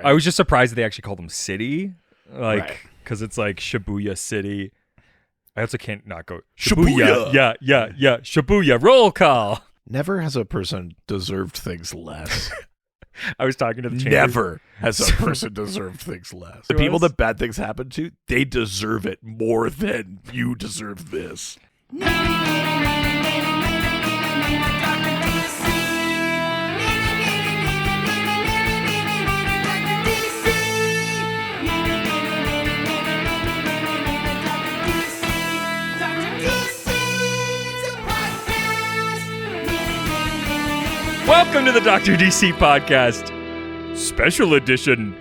I was just surprised that they actually called them city, Right. because it's like Shibuya City. I also can't not go Shibuya. Yeah. Shibuya. Roll call. Never has a person deserved things less. I was talking to the chambers. Never has a person deserved things less. The people that bad things happen to, they deserve it more than you deserve this. Welcome to the Dr. DC podcast, special edition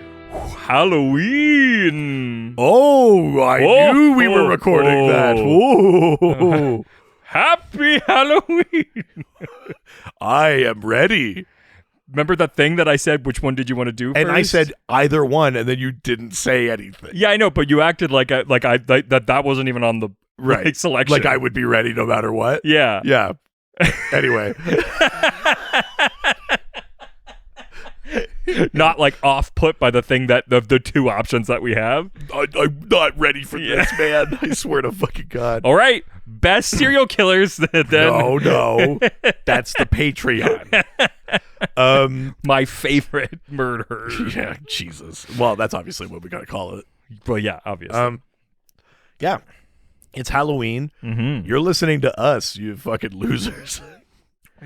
Halloween. Oh, I knew we were recording that. Whoa. Happy Halloween. I am ready. Remember that thing that I said, which one did you want to do first? And I said either one, and then you didn't say anything. Yeah, I know, but you acted like that wasn't even on the right selection. Like I would be ready no matter what? Yeah. Yeah. Anyway. Not like off put by the thing that the two options that we have. I'm not ready for this, man. I swear to fucking God. All right. Best serial killers. Then. No. That's the Patreon. My favorite murderers. Yeah, Jesus. Well, that's obviously what we gotta call it. Well, yeah, obviously. Yeah. It's Halloween. Mm-hmm. You're listening to us, you fucking losers.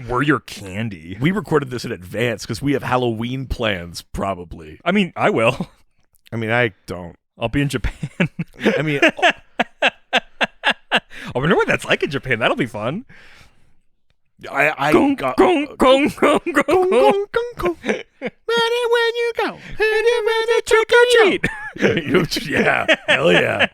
We're your candy. We recorded this in advance because we have Halloween plans, probably. I mean, I will. I mean, I don't. I'll be in Japan. I mean... I wonder what that's like in Japan. That'll be fun. I gong, got... gong, gong, gong, gong, gong, gong, gong. Ready when you go. Ready, trick or treat. Yeah. Hell yeah.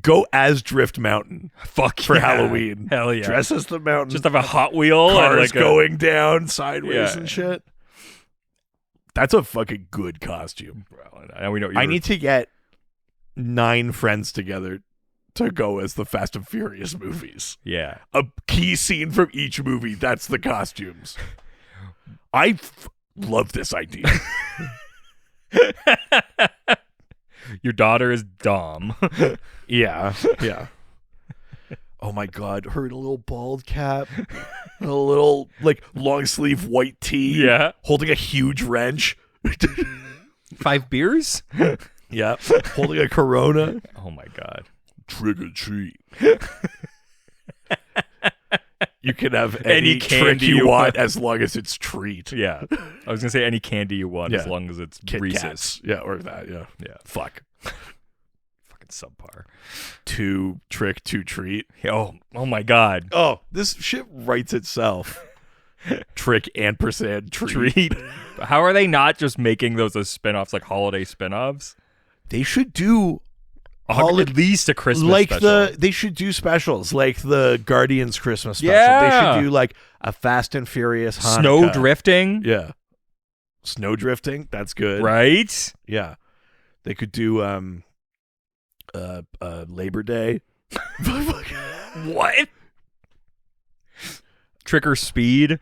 Go as Drift Mountain. Fuck for yeah. Halloween. Hell yeah. Dress as the mountain. Just have a Hot Wheel. Cars like going down sideways Yeah. and shit. That's a fucking good costume. Well, we know I need to get 9 friends together to go as the Fast and Furious movies. Yeah. A key scene from each movie. That's the costumes. I love this idea. Your daughter is Dom. Yeah. Oh my God, her in a little bald cap, a little like long sleeve white tee. Yeah. Holding a huge wrench. 5 beers? Yeah. Holding a Corona. Oh my God. Trick or treat. You can have Any trick candy you you want as long as it's treat. Yeah. I was going to say any candy you want as Yeah. long as it's Kit Reese's. Kats. Yeah, or that, yeah. Yeah. Fuck. Fucking subpar. 2 trick, 2 treat. Oh my God. Oh, this shit writes itself. Trick ampersand treat. Treat. How are they not just making those as spin-offs, like holiday spin-offs? They should do At least a Christmas like special. they should do specials like the Guardians Christmas special. Yeah. They should do like a Fast and Furious Hanukkah. Snow drifting. Yeah. Snow drifting, that's good. Right? Yeah. They could do Labor Day. What? Trick or speed.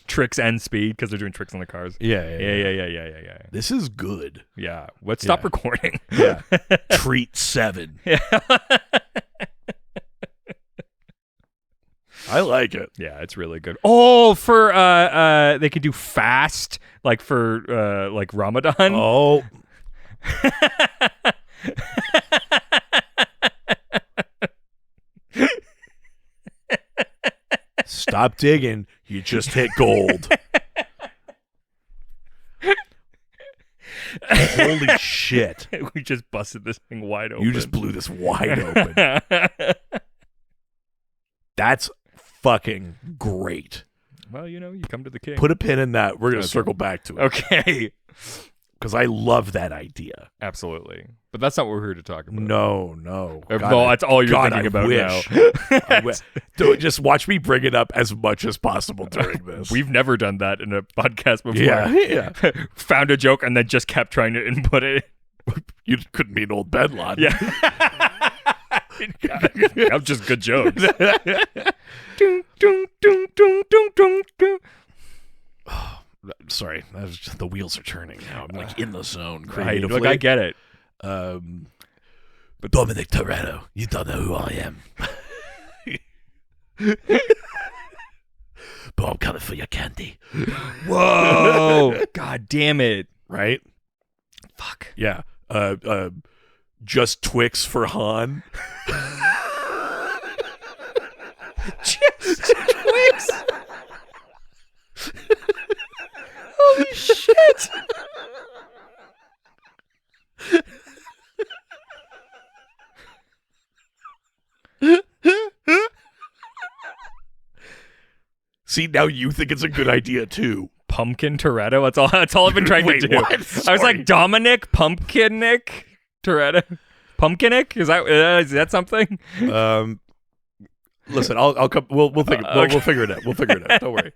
Tricks and speed because they're doing tricks on the cars. Yeah. This is good. Yeah. Let's stop recording. Yeah. Treat 7. Yeah. I like it. Yeah, it's really good. Oh, for they could do fast, like for like Ramadan. Oh. Stop digging. You just hit gold. Holy shit. We just busted this thing wide open. You just blew this wide open. That's fucking great. Well, you come to the king. Put a pin in that. We're going to Okay. circle back to it. Okay. Because I love that idea. Absolutely. But that's not what we're here to talk about. No. Well, that's all you're God, thinking I about wish. now. I wish. Dude, just watch me bring it up as much as possible during this. We've never done that in a podcast before. Yeah. Found a joke and then just kept trying to input it. You couldn't be an old bedlot. Yeah. That was just good jokes. Dun, dun, dun, dun, dun, dun, dun. sorry, that was just, the wheels are turning now. I'm like in the zone. Right. Creatively. Look, I get it. But Dominic Toretto, you don't know who I am. But I'm coming for your candy. Whoa. God damn it. Right? Fuck. Yeah. Just Twix for Han. Just Twix. Holy shit. See, now you think it's a good idea too. Pumpkin Toretto. That's all I've been trying Wait, to do. what? I was Sorry. like Dominic Pumpkinick Toretto. Pumpkinick? Is that something? Listen, I'll come. We'll think. Okay. We'll figure it out. We'll figure it out. Don't worry.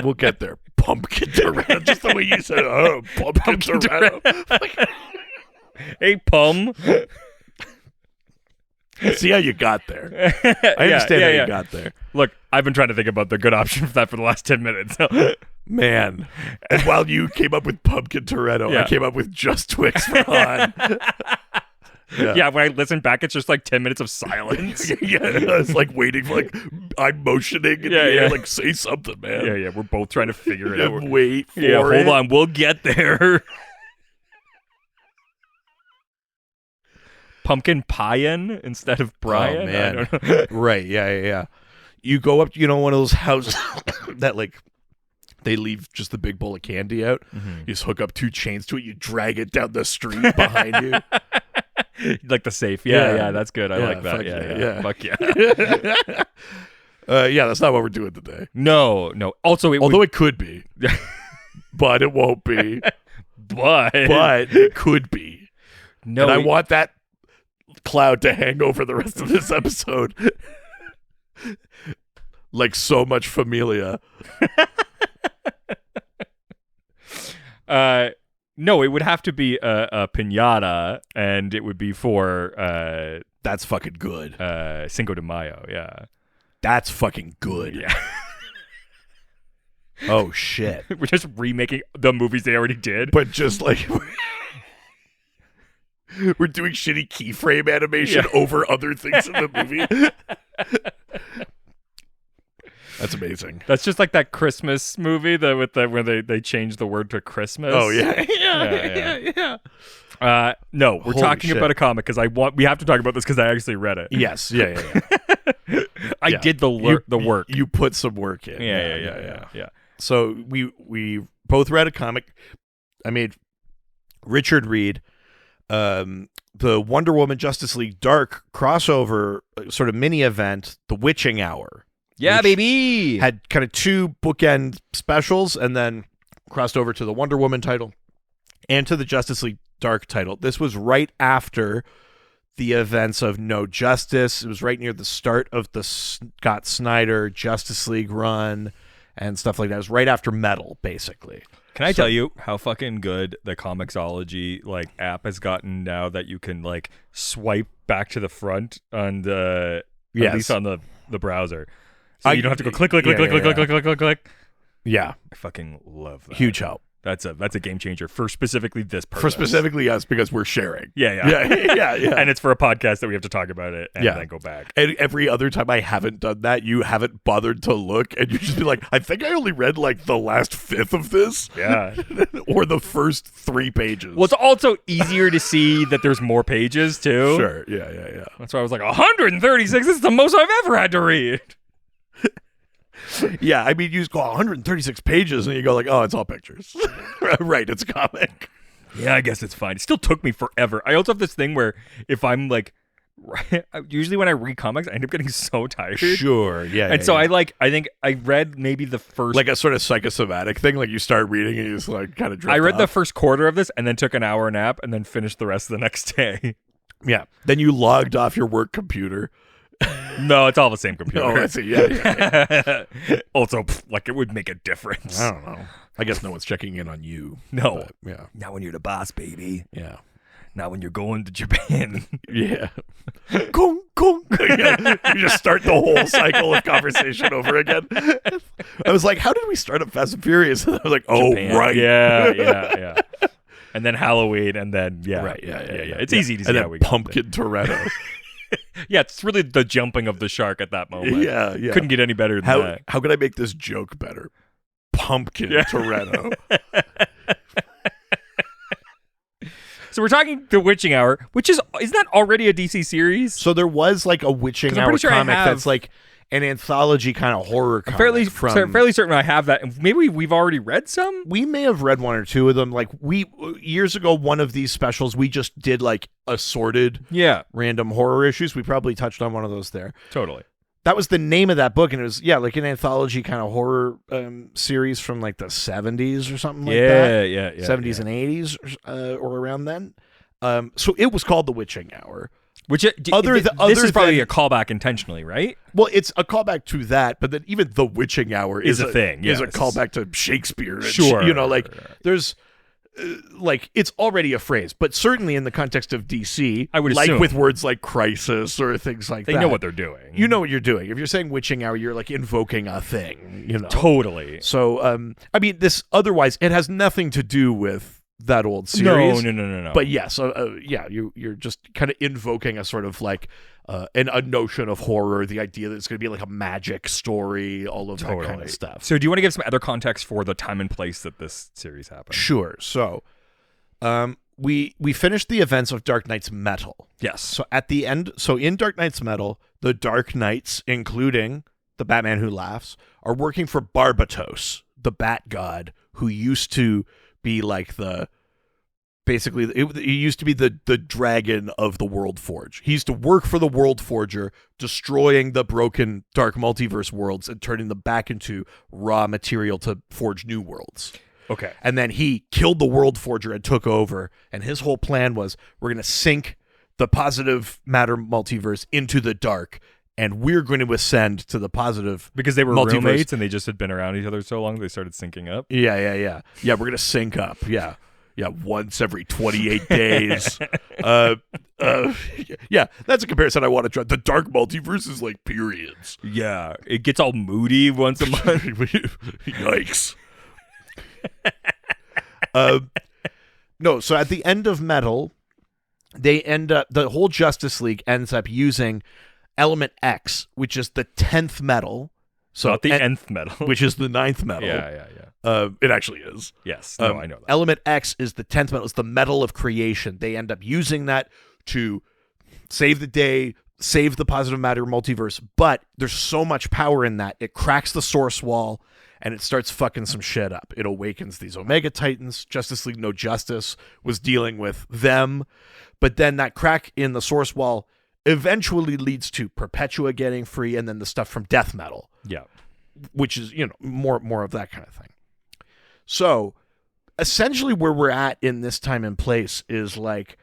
We'll get there. Pumpkin Toretto. Just the way you said it. Oh, Pumpkin Toretto. Hey, Pum. See how you got there. I understand how you got there. Look, I've been trying to think about the good option for that for the last 10 minutes. Man. And while you came up with Pumpkin Toretto, Yeah. I came up with Just Twix for Han. Yeah, when I listen back, it's just like 10 minutes of silence. Yeah, it's like waiting for I'm motioning in the air, like say something, man. Yeah, we're both trying to figure it out. Wait for Yeah, it. hold on, we'll get there. Pumpkin Pie-in instead of Brian? Oh, man. I don't know. Right, yeah. You go up, one of those houses that they leave just the big bowl of candy out. Mm-hmm. You just hook up 2 chains to it. You drag it down the street behind you. Like the safe. Yeah, Yeah. that's good. I Yeah, like that. fuck Yeah. yeah. Fuck yeah. Yeah, that's not what we're doing today. No. Also, Although it could be, but it won't be. but But it could be. no, And I want that cloud to hang over the rest of this episode. Like so much familia. no, it would have to be a piñata, and it would be for That's fucking good. Cinco de Mayo. Yeah, That's fucking good. yeah. Oh shit. We're just remaking the movies they already did. But just like we're doing shitty keyframe animation over other things in the movie. That's amazing. That's just like that Christmas movie where they changed the word to Christmas. Oh yeah. Yeah. No, we're Holy talking shit. about a comic because we have to talk about this because I actually read it. Yes. Yeah. I Yeah. did the work. You put some work in. Yeah. So we both read a comic. I made Richard read the Wonder Woman Justice League Dark crossover sort of mini event, The Witching Hour. Yeah, which baby. Had kind of 2 bookend specials and then crossed over to the Wonder Woman title and to the Justice League Dark title. This was right after the events of No Justice. It was right near the start of the Scott Snyder Justice League run and stuff like that. It was right after Metal, basically. Can I tell you how fucking good the Comixology app has gotten now that you can swipe back to the front on the at least on the browser. So you don't have to go click. Yeah. I fucking love that. Huge help. That's a game changer for specifically this purpose. For specifically us, because we're sharing. Yeah. Yeah. And it's for a podcast that we have to talk about it and Yeah. then go back. And every other time I haven't done that, you haven't bothered to look, and you just be like, I think I only read the last 5th of this. Yeah. Or the first 3 pages. Well, it's also easier to see that there's more pages too. Sure. Yeah. That's why I was like, 136. This is the most I've ever had to read. Yeah, I mean, you just go 136 pages, and you go oh, it's all pictures. Right, it's a comic. Yeah, I guess it's fine. It still took me forever. I also have this thing where if I'm usually when I read comics, I end up getting so tired. Sure, yeah. And so I think I read maybe the first a sort of psychosomatic thing, you start reading and you just kind of drift I read the off. first quarter of this and then took an hour nap and then finished the rest of the next day. Yeah. Then you logged off your work computer. No, it's all the same computer. Oh, I see. Yeah. Also, it would make a difference. I don't know. I guess no one's checking in on you. No. But, yeah. Not when you're the boss, baby. Yeah. Not when you're going to Japan. Yeah. Kung Kung. You just start the whole cycle of conversation over again. I was like, how did we start up Fast and Furious? And I was like, oh, Japan. right. Yeah. And then Halloween, and then, Right, It's easy to see and how then we got Pumpkin Toretto. Yeah, it's really the jumping of the shark at that moment. Yeah. Couldn't get any better than that. How could I make this joke better? Pumpkin Toretto. So we're talking The Witching Hour, which isn't that already a DC series? So there was like a Witching Hour comic that's like an anthology kind of horror comic. Fairly certain I have that. Maybe we've already read some? We may have read one or two of them. Like years ago, one of these specials, we just did like assorted random horror issues. We probably touched on one of those there. Totally. That was the name of that book, and it was like an anthology kind of horror series from like the 70s or something like that. Yeah. 70s and 80s or around then. So it was called The Witching Hour. Which this is probably a callback intentionally, right? Well, it's a callback to that, but then even The Witching Hour is a thing. Is a callback to Shakespeare. And sure, there's. It's already a phrase, but certainly in the context of DC, I would assume. with words like crisis or things like that. They know what they're doing. You know what you're doing. If you're saying Witching Hour, you're like invoking a thing, Totally. So, I mean, this otherwise, it has nothing to do with that old series. No. But yes, you're just kind of invoking a sort of like a notion of horror, the idea that it's going to be like a magic story, all of that kind of stuff. So do you want to give some other context for the time and place that this series happened? Sure. So we finished the events of Dark Knight's Metal. Yes. So at the end, in Dark Knight's Metal, the Dark Knights, including the Batman Who Laughs, are working for Barbatos, the Bat God, who used to be like it used to be the dragon of the World Forge. He used to work for the World Forger, destroying the broken dark multiverse worlds and turning them back into raw material to forge new worlds. Okay. And then he killed the World Forger and took over, and his whole plan was, we're going to sink the positive matter multiverse into the dark, and we're going to ascend to the positive because they were multiverse. Roommates and they just had been around each other so long they started syncing up. Yeah, we're going to sync up. Yeah, once every 28 days. Yeah, that's a comparison I want to try. The dark multiverse is like periods. Yeah, it gets all moody once a month. Yikes. No, so at the end of Metal, the whole Justice League ends up using Element X, which is the 10th metal. So not the nth metal. Which is the 9th metal. Yeah. It actually is. Yes. No, I know that. Element X is the 10th metal. It's the metal of creation. They end up using that to save the day, save the positive matter multiverse. But there's so much power in that. It cracks the source wall, and it starts fucking some shit up. It awakens these Omega Titans. Justice League No Justice was dealing with them. But then that crack in the source wall eventually leads to Perpetua getting free, and then the stuff from Death Metal. Yeah. Which is, more of that kind of thing. So, essentially where we're at in this time and place is like,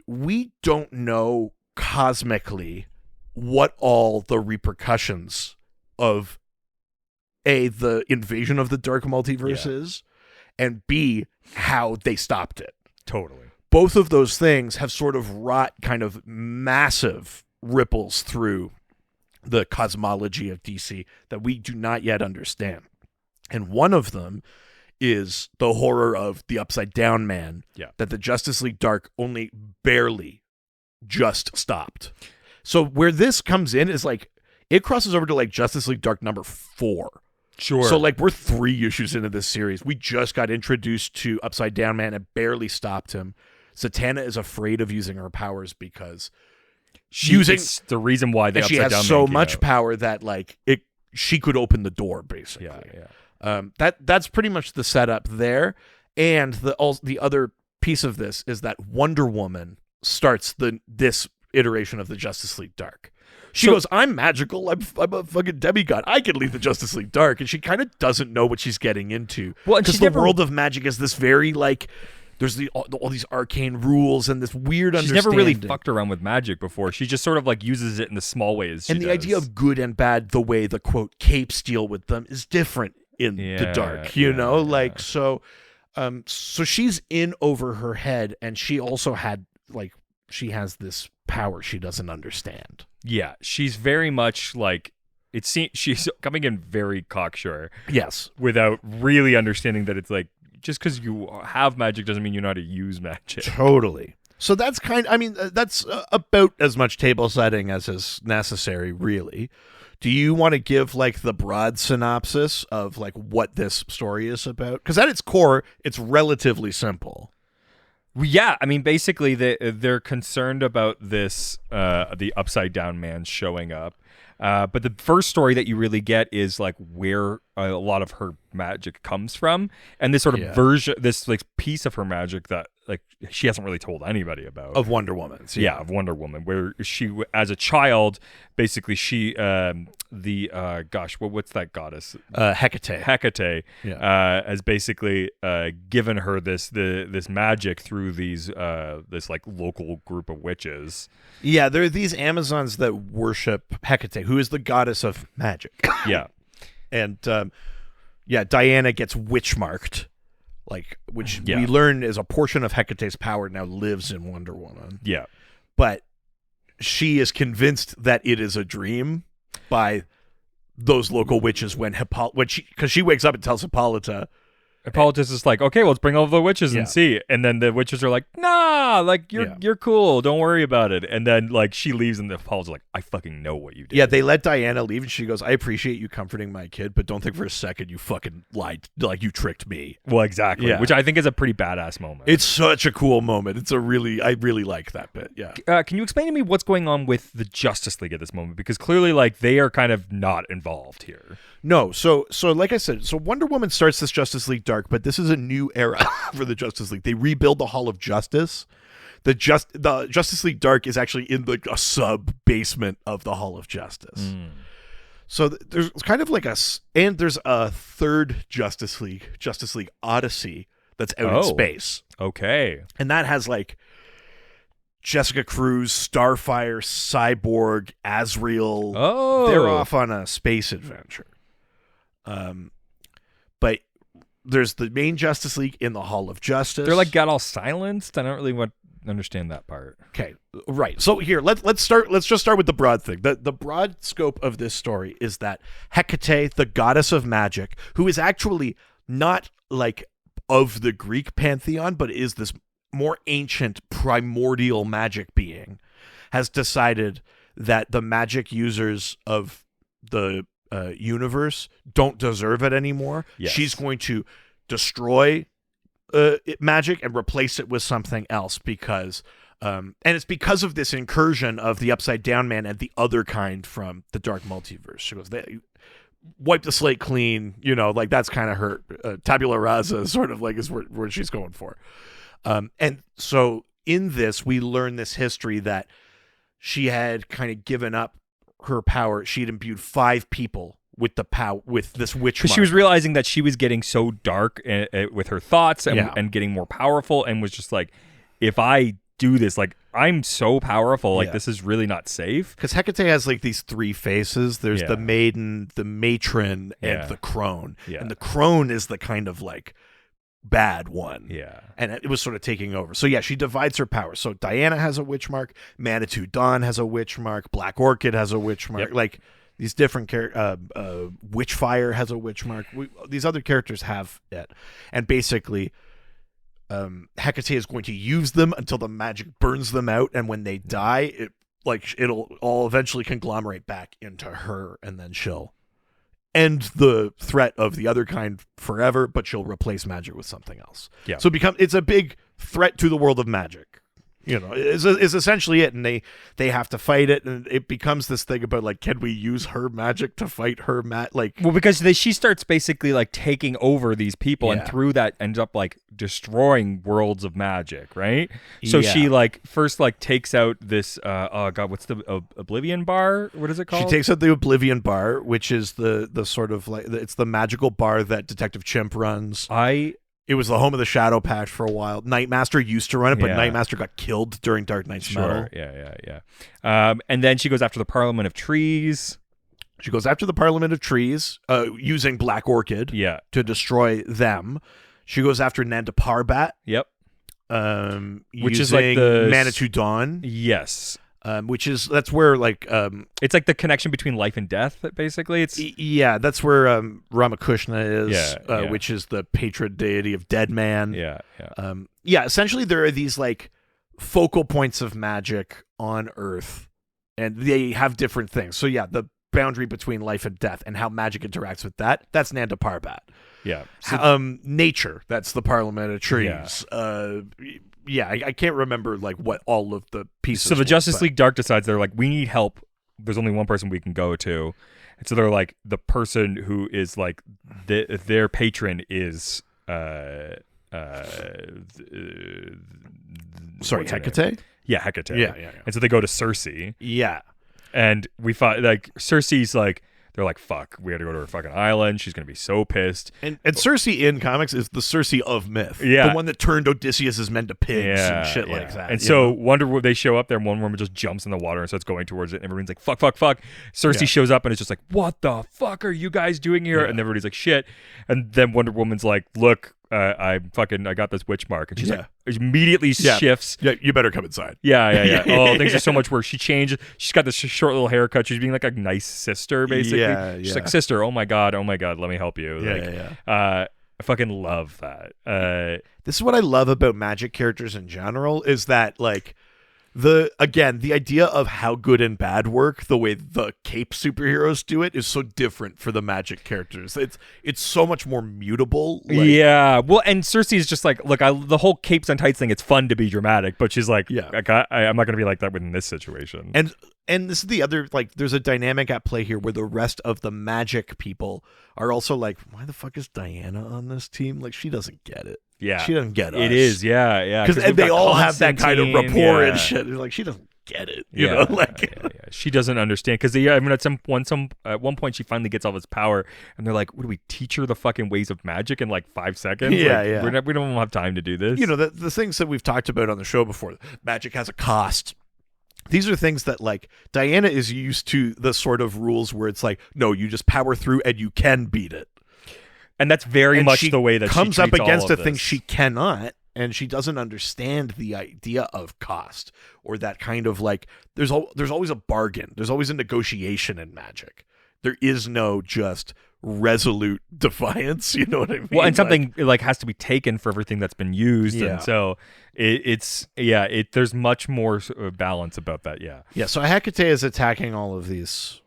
we don't know cosmically what all the repercussions of the invasion of the dark multiverse is, and B, how they stopped it. Totally. Both of those things have sort of wrought kind of massive ripples through the cosmology of DC that we do not yet understand. And one of them is the horror of the Upside Down Man that the Justice League Dark only barely just stopped. So where this comes in is like, it crosses over to like Justice League Dark number 4. Sure. So like we're 3 issues into this series. We just got introduced to Upside Down Man and barely stopped him. Zatanna is afraid of using her powers because it's the reason why the she has so much power that like she could open the door basically. Yeah. That's pretty much the setup there. And the other piece of this is that Wonder Woman starts this iteration of the Justice League Dark. She goes, I'm magical. I'm a fucking demigod. I can lead the Justice League Dark. And she kind of doesn't know what she's getting into. Well, because the world of magic is this very like, there's all these arcane rules and this weird understanding. She's never really fucked around with magic before. She just sort of like uses it in the small ways. And the idea of good and bad, the way the quote capes deal with them, is different in the dark. So she's in over her head, and she also had like she has this power she doesn't understand. Yeah, she's very much like it seems she's coming in very cocksure. Yes, without really understanding that it's like just because you have magic doesn't mean you know how to use magic. Totally. So that's that's about as much table setting as is necessary, really. Do you want to give like the broad synopsis of like what this story is about? Because at its core, it's relatively simple. Yeah, I mean, basically, they're concerned about this, the Upside Down Man showing up. But the first story that you really get is like where a lot of her magic comes from, and this sort of version, this like piece of her magic that like she hasn't really told anybody about of Wonder Woman. Yeah, of Wonder Woman, where she, as a child, basically she, what's that goddess? Hecate. Hecate has basically given her this magic through these this like local group of witches. Yeah, there are these Amazons that worship Hecate, who is the goddess of magic. Yeah. And Diana gets witch marked, like which we learn is a portion of Hecate's power now lives in Wonder Woman. Yeah. But she is convinced that it is a dream by those local witches because she wakes up and tells Hippolyta. Hippolytus is like, okay, well, let's bring all the witches and see. And then the witches are like, nah, like you're cool, don't worry about it. And then like she leaves, and the Hippolytus is like, I fucking know what you did. Yeah, they let Diana leave, and she goes, I appreciate you comforting my kid, but don't think for a second you fucking lied, like you tricked me. Well, exactly. Yeah. Which I think is a pretty badass moment. It's such a cool moment. I really like that bit. Yeah. Can you explain to me what's going on with the Justice League at this moment? Because clearly, like, they are kind of not involved here. No, so like I said, so Wonder Woman starts this Justice League dark, but this is a new era for the Justice League. They rebuild the Hall of Justice. The Justice League dark is actually in a sub basement of the Hall of Justice. So there's kind of like there's a third Justice League Odyssey that's out in space. Okay, and that has like Jessica Cruz, Starfire, Cyborg, Azrael. Oh, they're off on a space adventure. But there's the main Justice League in the Hall of Justice. They're like got all silenced. I don't really understand that part. Okay, right. So here, let's just start with the broad thing. The broad scope of this story is that Hecate, the goddess of magic, who is actually not like of the Greek pantheon, but is this more ancient primordial magic being, has decided that the magic users of the universe don't deserve it anymore. Yes. She's going to destroy magic and replace it with something else because and it's because of this incursion of the Upside Down Man and the other kind from the Dark Multiverse. She goes, they wipe the slate clean, like that's kind of her tabula rasa sort of like is where she's going for. And so in this, we learn this history that she had kind of given up her power. She'd imbued 5 people with the power, with this witch mark. Because she was realizing that she was getting so dark with her thoughts and getting more powerful, and was just like, if I do this, like, I'm so powerful, like, this is really not safe. Because Hecate has like these 3 faces. There's the maiden, the matron, and the crone. Yeah. And the crone is the kind of like bad one. Yeah. And it was sort of taking over. So she divides her power. So Diana has a witch mark, Manitou Dawn has a witch mark, Black Orchid has a witch mark. Yep. Like these different Witchfire has a witch mark. These other characters have it. And basically Hecate is going to use them until the magic burns them out, and when they die, it'll all eventually conglomerate back into her, and then she'll end the threat of the other kind forever, but she'll replace magic with something else. Yeah. So it's a big threat to the world of magic. Is essentially it, and they have to fight it, and it becomes this thing about like, can we use her magic to fight her because she starts basically like taking over these people, and through that ends up like destroying worlds of magic, right? So she like first like takes out this what's the Oblivion Bar? What is it called? She takes out the Oblivion Bar, which is the sort of like it's the magical bar that Detective Chimp runs. It was the home of the Shadow Pact for a while. Nightmaster used to run it, but Nightmaster got killed during Dark Knight's Metal. Yeah. And then she goes after the Parliament of Trees. She goes after the Parliament of Trees, using Black Orchid to destroy them. She goes after Nanda Parbat. Yep. which is like the Manitou Dawn. Yes. That's where like it's like the connection between life and death. Basically, it's that's where Ramakrishna is, yeah. Which is the patron deity of dead man. Yeah. Essentially, there are these like focal points of magic on Earth, and they have different things. So yeah, the boundary between life and death and how magic interacts with that's Nanda Parbat. Yeah. Nature, that's the Parliament of Trees. Yeah. I can't remember like what all of the pieces. So the Justice League Dark decides they're like, we need help. There's only one person we can go to, and so they're like, the person who is like their patron is sorry, Hecate? Yeah, Hecate. Yeah. And so they go to Cersei. Yeah. And we find like Cersei's like, they're like, fuck, we had to go to her fucking island. She's going to be so pissed. And Cersei in comics is the Cersei of myth. Yeah. The one that turned Odysseus's men to pigs and shit like that. And so Wonder Woman, they show up there and Wonder Woman just jumps in the water and starts going towards it. And everyone's like, fuck. Cersei shows up and it's just like, what the fuck are you guys doing here? And everybody's like, shit. And then Wonder Woman's like, look, I got this witch mark. And she's like, immediately shifts. Yeah, you better come inside. Yeah. Oh, things are so much worse. She changed. She's got this short little haircut. She's being like a nice sister, basically. She's like, sister, oh my god, let me help you. I fucking love that. This is what I love about magic characters in general, is that like the idea of how good and bad work, the way the cape superheroes do it, is so different for the magic characters. It's so much more mutable. Well, and Cersei is just like, look, the whole capes and tights thing, it's fun to be dramatic, but she's like, I'm not gonna be like that within this situation. And this is the other, like, there's a dynamic at play here where the rest of the magic people are also like, why the fuck is Diana on this team? Like, she doesn't get it. Yeah. She doesn't get us. It is, yeah. Because they all have that kind of rapport and shit. It's like, she doesn't get it. You know? Like, she doesn't understand. Because at one point she finally gets all this power and they're like, what do we teach her the fucking ways of magic in like 5 seconds? Yeah. We don't have time to do this. You know, the things that we've talked about on the show before, magic has a cost. These are things that, like, Diana is used to the sort of rules where it's like, no, you just power through and you can beat it. And that's very much the way that she comes up against a thing she cannot, and she doesn't understand the idea of cost, or that kind of like, there's always a bargain. There's always a negotiation in magic. There is no just resolute defiance, you know what I mean? Well, and something like has to be taken for everything that's been used, and so there's much more balance about that. Yeah. So Hecate is attacking all of these.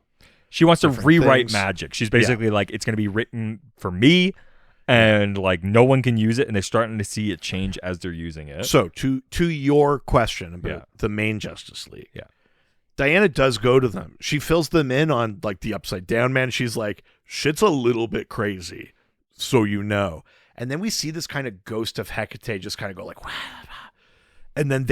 She wants to rewrite things. Magic. She's basically like, it's going to be written for me, and like no one can use it, and they're starting to see it change as they're using it. So to your question about the main Justice League, Diana does go to them. She fills them in on like the Upside Down Man. She's like, shit's a little bit crazy, so you know. And then we see this kind of ghost of Hecate just kind of go like, wah, wah. And then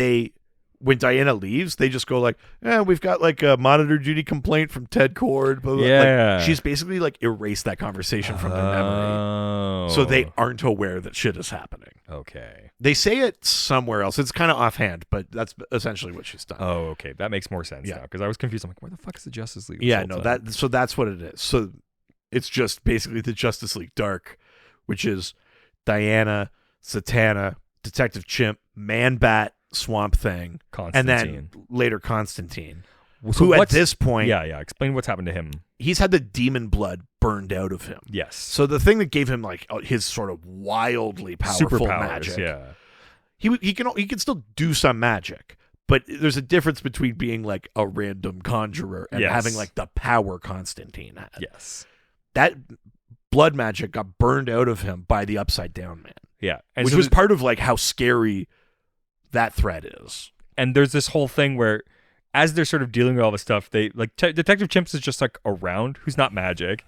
when Diana leaves, they just go like, we've got like a monitor duty complaint from Ted Cord. Blah, blah. Yeah. Like, she's basically like erased that conversation from their memory. So they aren't aware that shit is happening. Okay. They say it somewhere else. It's kind of offhand, but that's essentially what she's done. Oh, okay. That makes more sense now, because I was confused. I'm like, where the fuck is the Justice League? Yeah, no, so that's what it is. So it's just basically the Justice League Dark, which is Diana, Zatanna, Detective Chimp, Man-Bat, Swamp Thing, and then later Constantine, who at this point... Yeah, explain what's happened to him. He's had the demon blood burned out of him. Yes. So the thing that gave him like his sort of wildly powerful magic... He can still do some magic, but there's a difference between being like a random conjurer and having like the power Constantine had. Yes. That blood magic got burned out of him by the Upside Down Man. Yeah. And which was part of like how scary that threat is. And there's this whole thing where as they're sort of dealing with all this stuff, they like Detective Chimps is just like around, who's not magic.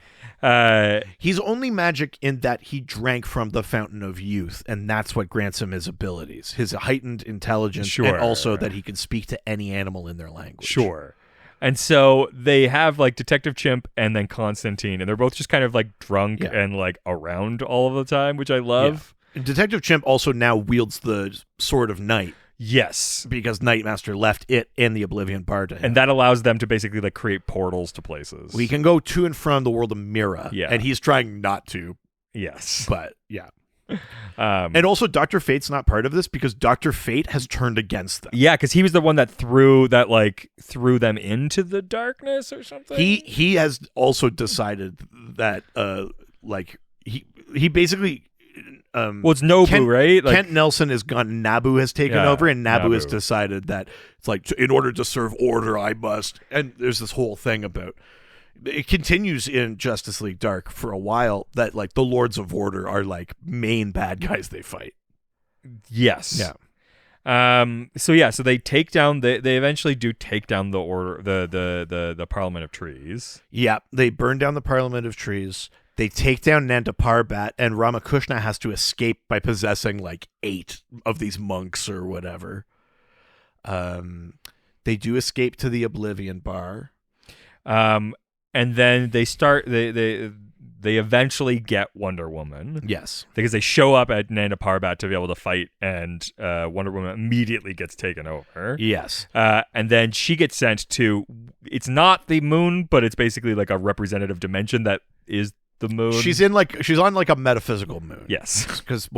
He's only magic in that he drank from the Fountain of Youth, and that's what grants him his abilities, his heightened intelligence, and also that he can speak to any animal in their language. Sure. And so they have like Detective Chimp and then Constantine, and they're both just kind of like drunk and like around all of the time, which I love. And Detective Chimp also now wields the Sword of Night. Yes. Because Nightmaster left it and the Oblivion Bar to him. And that allows them to basically like create portals to places. We can go to and from the world of Mira. Yeah. And he's trying not to. Yes. But yeah. And also, Dr. Fate's not part of this because Dr. Fate has turned against them. Yeah, because he was the one that threw them into the darkness or something. He has also decided that he basically well, it's Nobu, right? Kent Nelson is gone. Nabu has taken over, and Nabu has decided that it's like, in order to serve order, I must. And there's this whole thing about. It continues in Justice League Dark for a while that like the Lords of Order are like main bad guys they fight. Yes. Yeah. So they take down. They eventually do take down the order. The Parliament of Trees. Yeah. They burn down the Parliament of Trees. They take down Nanda Parbat, and Ramakrishna has to escape by possessing like 8 of these monks or whatever. They do escape to the Oblivion Bar. And then they start. They eventually get Wonder Woman. Yes, because they show up at Nanda Parbat to be able to fight, and Wonder Woman immediately gets taken over. Yes, and then she gets sent to. It's not the moon, but it's basically like a representative dimension that is the moon. She's on like a metaphysical moon. Yes, because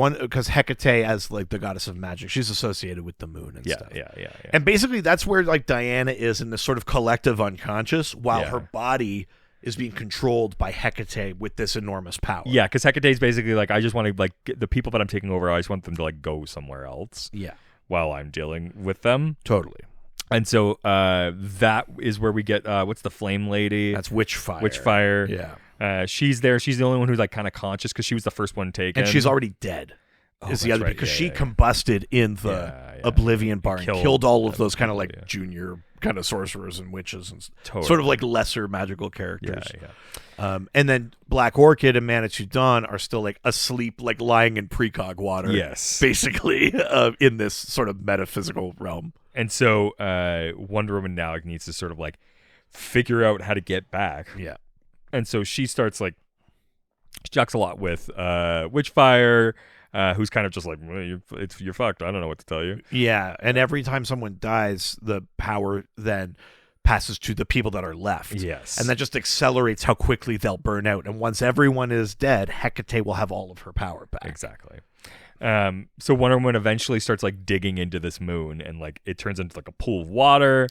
Hecate, as like the goddess of magic, she's associated with the moon and stuff. Yeah. And basically, that's where like Diana is in this sort of collective unconscious, while her body is being controlled by Hecate with this enormous power. Yeah, because Hecate's basically like, I just want to like get the people that I'm taking over. I just want them to like go somewhere else. Yeah, while I'm dealing with them. Totally. And so that is where we get what's the flame lady? That's Witchfire. Witchfire. Yeah. She's there. She's the only one who's like kind of conscious because she was the first one taken. And she's already dead. Is the other right. because she combusted in the Oblivion Bar and killed all of those kind of like junior kind of sorcerers and witches and sort of like lesser magical characters. Yeah. And then Black Orchid and Manitou Dawn are still like asleep, like lying in precog water. Yes. Basically, in this sort of metaphysical realm. And so Wonder Woman now needs to sort of like figure out how to get back. Yeah. And so she starts like, she jocks a lot with Witchfire, who's kind of just like, well, you're fucked. I don't know what to tell you. Yeah. And every time someone dies, the power then passes to the people that are left. Yes. And that just accelerates how quickly they'll burn out. And once everyone is dead, Hecate will have all of her power back. Exactly. So Wonder Woman eventually starts like digging into this moon, and like it turns into like a pool of water.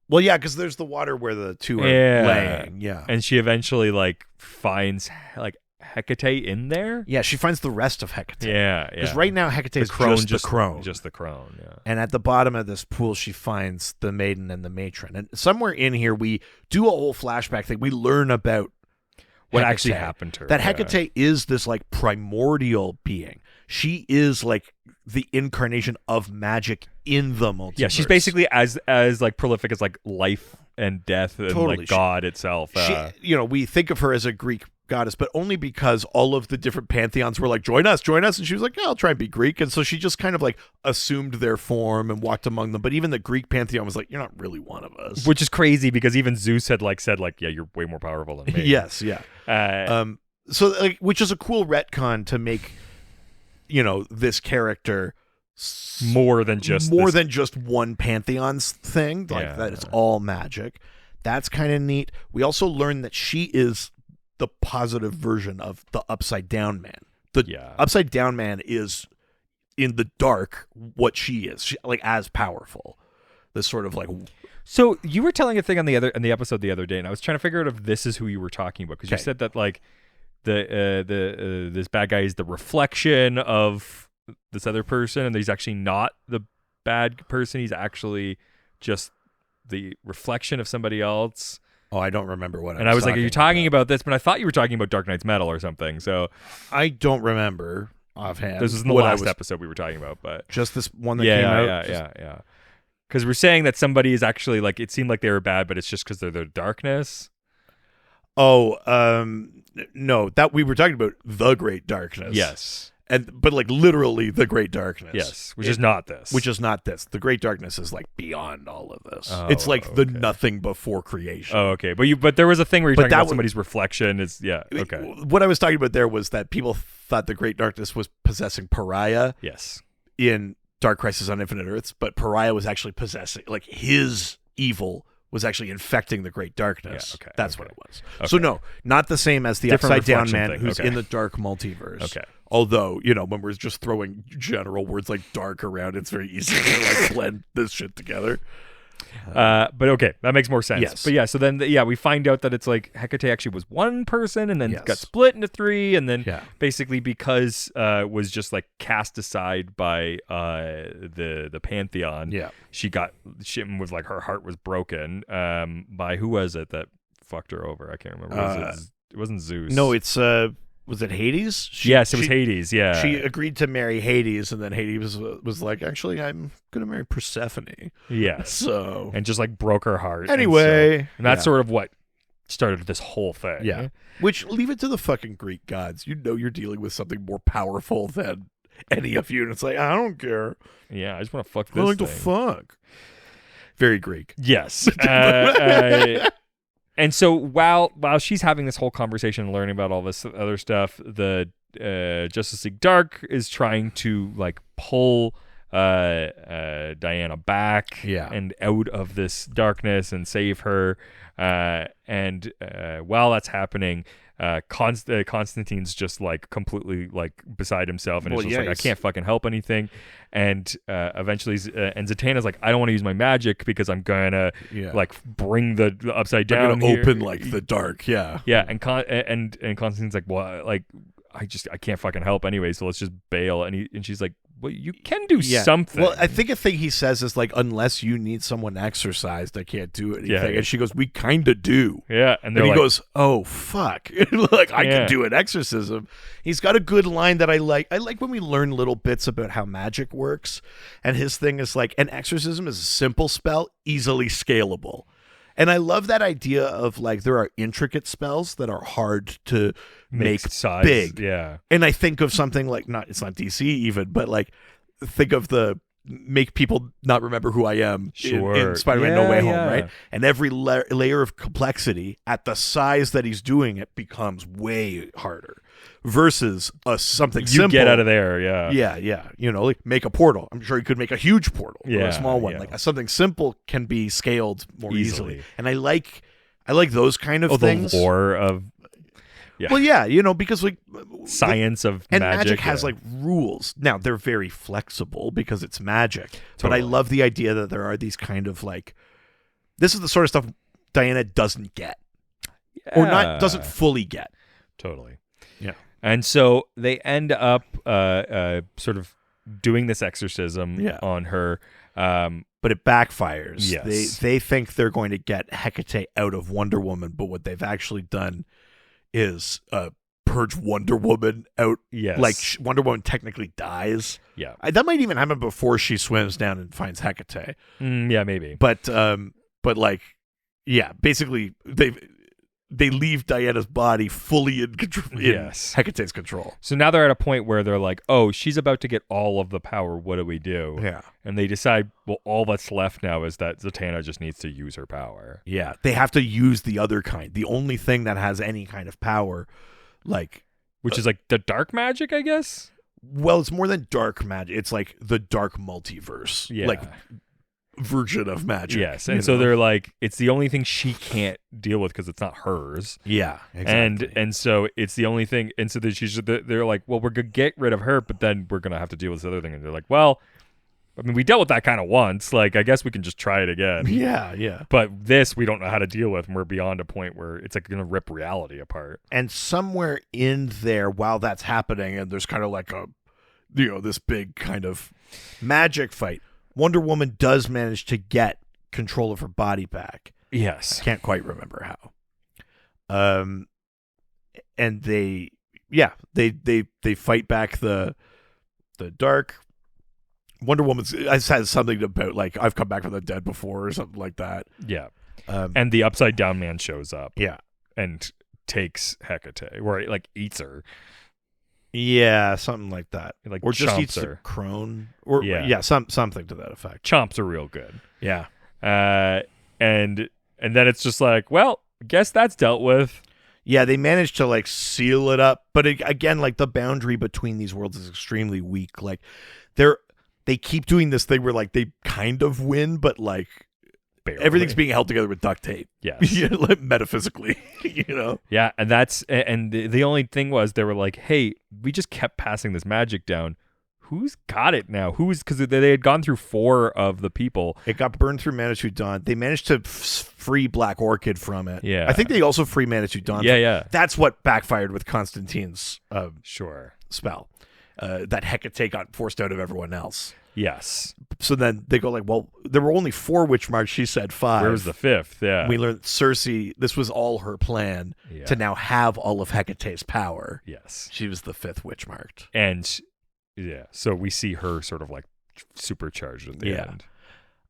Well, yeah, because there's the water where the two are laying. Yeah. And she eventually like finds like Hecate in there. Yeah, she finds the rest of Hecate. Yeah. Because right now Hecate is just the crone. Just the crone, yeah. And at the bottom of this pool, she finds the maiden and the matron. And somewhere in here, we do a whole flashback thing. We learn about what Hecate, actually happened to her. That Hecate is this like primordial being. She is like the incarnation of magic in the multiverse. Yeah, she's basically as like prolific as like life and death and like God itself. We think of her as a Greek goddess, but only because all of the different pantheons were like, join us, and she was like, yeah, I'll try and be Greek. And so she just kind of like assumed their form and walked among them. But even the Greek pantheon was like, you're not really one of us, which is crazy because even Zeus had like said like, yeah, you're way more powerful than me. Yes, yeah. So like, which is a cool retcon to make this character more than just one pantheon's thing, like that it's all magic. That's kind of neat. We also learn that she is the positive version of the Upside Down Man. Upside Down Man is in the dark what she is. She, like, as powerful. This sort of like. So you were telling a thing on the episode the other day, and I was trying to figure out if this is who you were talking about, because you said that like this bad guy is the reflection of this other person, and he's actually not the bad person. He's actually just the reflection of somebody else. Oh, I don't remember what. And I was like, "Are you talking about this?" But I thought you were talking about Dark Knight's Metal or something. So I don't remember offhand. This was in the last episode we were talking about, but just this one that came out. Yeah. Because we're saying that somebody is actually like, it seemed like they were bad, but it's just because they're the darkness. Oh, no, that we were talking about the Great Darkness. Yes. But like literally the Great Darkness. Yes, which is not this. The Great Darkness is like beyond all of this. It's like the nothing before creation. Oh, okay. But there was a thing where you're talking about somebody's reflection. Okay. What I was talking about there was that people thought the Great Darkness was possessing Pariah. Yes. In Dark Crisis on Infinite Earths, but Pariah was actually possessing, like his evil was actually infecting the Great Darkness. That's what it was. Okay. So no, not the same as the Upside Down Man who's in the dark multiverse. Okay. Although, when we're just throwing general words like dark around, it's very easy to like blend this shit together. But okay, that makes more sense. Yes. But yeah, so then we find out that it's like Hecate actually was one person, and then Yes. got split into three, and then Yeah. basically because was just like cast aside by the pantheon. Yeah. She was like her heart was broken by who was it that fucked her over? I can't remember. It wasn't Zeus. No, it's was it Hades? Yes, it was Hades. Yeah, she agreed to marry Hades, and then Hades was like, actually, I'm gonna marry Persephone. Yes. So and just like broke her heart. Anyway, and that's sort of what started this whole thing. Yeah. Which, leave it to the fucking Greek gods. You're dealing with something more powerful than any of you, and it's like, I don't care. Yeah, I just want to fuck this I like thing. to fuck. Very Greek. Yes. And so while she's having this whole conversation and learning about all this other stuff, the Justice League Dark is trying to like pull Diana back and out of this darkness and save her. And while that's happening, Constantine's just like completely like beside himself, and it's just like, I can't fucking help anything. And eventually, and Zatanna's like, I don't want to use my magic because I'm gonna like bring the upside down. I'm gonna open like the dark. Yeah. And Constantine's like, well, like I can't fucking help anyway, so let's just bail. And she's like, well, you can do something. Well, I think a thing he says is like, unless you need someone exorcised, I can't do anything. Yeah. And she goes, we kind of do. Yeah. And he goes, oh, fuck. Like, I can do an exorcism. He's got a good line that I like. I like when we learn little bits about how magic works. And his thing is like, an exorcism is a simple spell, easily scalable. And I love that idea of like, there are intricate spells that are hard to make size, big. Yeah. And I think of something like, it's not DC even, but like, think of the make people not remember who I am in Spider-Man No Way Home, right? And every layer of complexity at the size that he's doing it becomes way harder versus something simple. You get out of there, Yeah. Like make a portal. I'm sure you could make a huge portal or a small one. Like something simple can be scaled more easily. And I like those kind of things. The lore of Well, because like science of and magic has like rules. Now they're very flexible because it's magic. Totally. But I love the idea that there are these kind of like, this is the sort of stuff Diana doesn't get, or doesn't fully get. Totally. Yeah. And so they end up sort of doing this exorcism on her. But it backfires. Yes. They think they're going to get Hecate out of Wonder Woman, but what they've actually done is purge Wonder Woman out. Yes. Like Wonder Woman technically dies. Yeah. That might even happen before she swims down and finds Hecate. Yeah, maybe. But like, yeah, basically they leave Diana's body fully in control. Hecate's control. So now they're at a point where they're like, oh, she's about to get all of the power. What do we do? Yeah. And they decide, well, all that's left now is that Zatanna just needs to use her power. Yeah. They have to use the other kind. The only thing that has any kind of power, like... Which is like the dark magic, I guess? Well, it's more than dark magic. It's like the dark multiverse. Yeah. Like... version of magic. Yes. And so they're like, it's the only thing she can't deal with because it's not hers. Yeah, exactly. And so it's the only thing. And so they're like, well, we're going to get rid of her, but then we're going to have to deal with this other thing. And they're like, well, I mean, we dealt with that kind of once. Like, I guess we can just try it again. Yeah. But this, we don't know how to deal with. And we're beyond a point where it's like going to rip reality apart. And somewhere in there, while that's happening, and there's kind of like this big kind of magic fight, Wonder Woman does manage to get control of her body back. Yes. I can't quite remember how. And they fight back the dark. Wonder Woman has something about like, I've come back from the dead before or something like that. Yeah. And the Upside Down Man shows up. Yeah. And takes Hecate, or like eats her. Yeah, something like that. Like, or just eats her. the crone. Or something to that effect. Chomps are real good. Yeah. And then it's just like, well, guess that's dealt with. Yeah, they managed to like seal it up, but again, like the boundary between these worlds is extremely weak. Like they keep doing this thing where like they kind of win, but like Barely. Everything's being held together with duct tape. Yes. Like, metaphysically, Yeah, and the only thing was they were like, hey, we just kept passing this magic down. Who's got it now? Because they had gone through 4 of the people. It got burned through Manitou Dawn. They managed to free Black Orchid from it. Yeah. I think they also free Manitou Dawn. Yeah. That's what backfired with Constantine's Sure. spell. That Hecate got forced out of everyone else. Yes. So then they go like, well, there were only 4 witch marks. She said 5. Where was the 5th? Yeah. We learned Circe, this was all her plan to now have all of Hecate's power. Yes. She was the 5th witch marked. And yeah, so we see her sort of like supercharged at the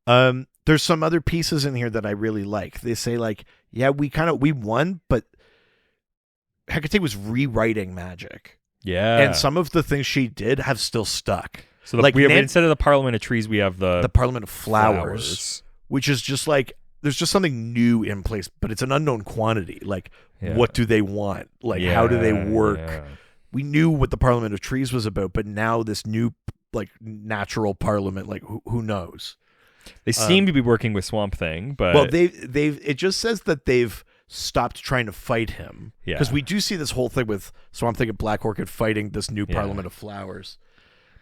end. There's some other pieces in here that I really like. They say like, yeah, we won, but Hecate was rewriting magic. Yeah. And some of the things she did have still stuck. So like we have, instead of the Parliament of Trees, we have the Parliament of Flowers, which is just like, there's just something new in place, but it's an unknown quantity. Like, what do they want? Like, how do they work? Yeah. We knew what the Parliament of Trees was about, but now this new, like, natural parliament, like, who knows? They seem to be working with Swamp Thing, but well, it just says that they've stopped trying to fight him. Yeah, because we do see this whole thing with Swamp Thing and Black Orchid fighting this new Parliament of Flowers,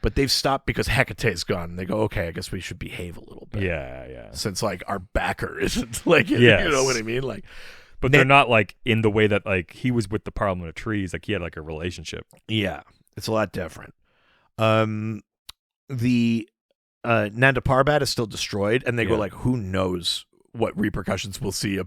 but they've stopped because Hecate's gone. They go, okay, I guess we should behave a little bit. Yeah. Since like our backer isn't like, you know what I mean, like. But they're not like in the way that like he was with the Parliament of Trees, like he had like a relationship. Yeah, it's a lot different. The Nanda Parbat is still destroyed, and they go like, who knows what repercussions we'll see